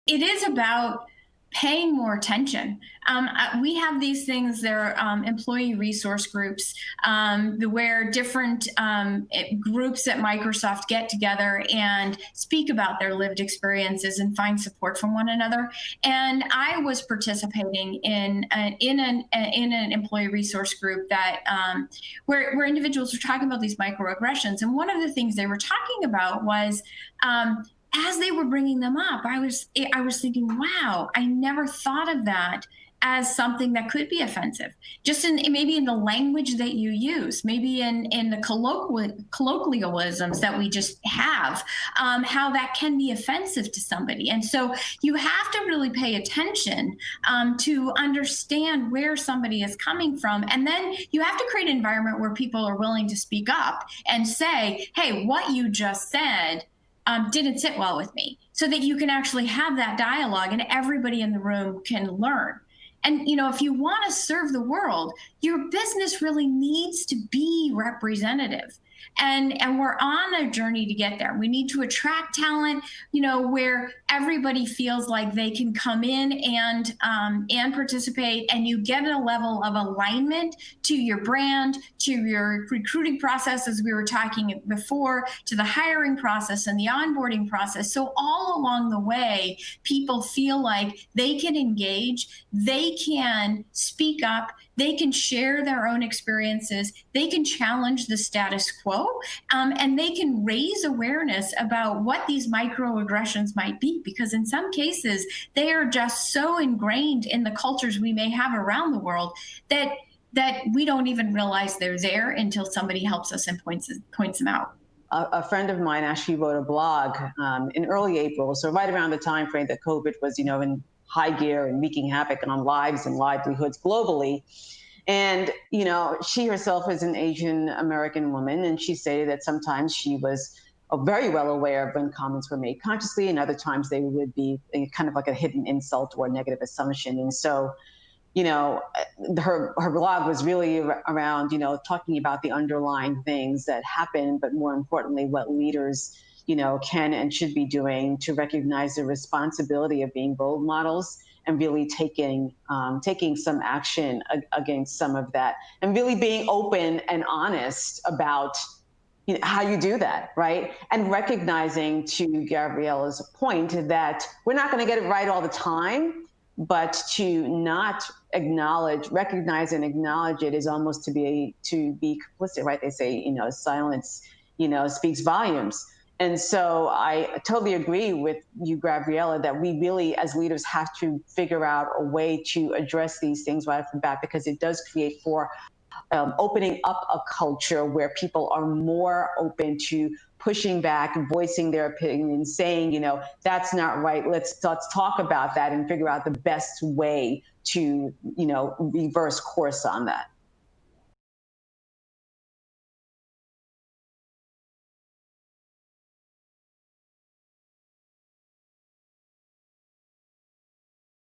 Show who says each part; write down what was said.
Speaker 1: It is about paying more attention. We have these things, there are employee resource groups where different groups at Microsoft get together and speak about their lived experiences and find support from one another. And I was participating in an employee resource group that where individuals were talking about these microaggressions. And one of the things they were talking about was as they were bringing them up, I was thinking, wow, I never thought of that as something that could be offensive. Just in maybe in the language that you use, maybe in the colloquialisms that we just have, how that can be offensive to somebody. And so you have to really pay attention to understand where somebody is coming from, and then you have to create an environment where people are willing to speak up and say, hey, what you just said didn't sit well with me, so that you can actually have that dialogue and everybody in the room can learn. And, you know, if you want to serve the world, your business really needs to be representative. And we're on a journey to get there. We need to attract talent, you know, where everybody feels like they can come in and participate, and you get a level of alignment to your brand, to your recruiting process, as we were talking before, to the hiring process and the onboarding process. So all along the way, people feel like they can engage, they can speak up, they can share their own experiences, they can challenge the status quo, and they can raise awareness about what these microaggressions might be, because in some cases, they are just so ingrained in the cultures we may have around the world that we don't even realize they're there until somebody helps us and points them out.
Speaker 2: A friend of mine actually wrote a blog in early April, so right around the time frame that COVID was, you know, in high gear and wreaking havoc on lives and livelihoods globally. And, you know, she herself is an Asian American woman, and she stated that sometimes she was very well aware of when comments were made consciously, and other times they would be kind of like a hidden insult or a negative assumption. And so, you know, her blog was really around, you know, talking about the underlying things that happen, but more importantly, what leaders, you know, can and should be doing to recognize the responsibility of being role models and really taking some action against some of that, and really being open and honest about, you know, how you do that, right? And recognizing, to Gabriella's point, that we're not going to get it right all the time, but to not recognize and acknowledge it is almost to be complicit, right? They say, you know, silence, you know, speaks volumes. And so I totally agree with you, Gabriella, that we really, as leaders, have to figure out a way to address these things right off the bat, because it does create for opening up a culture where people are more open to pushing back, voicing their opinion, saying, you know, that's not right. Let's talk about that and figure out the best way to, you know, reverse course on that.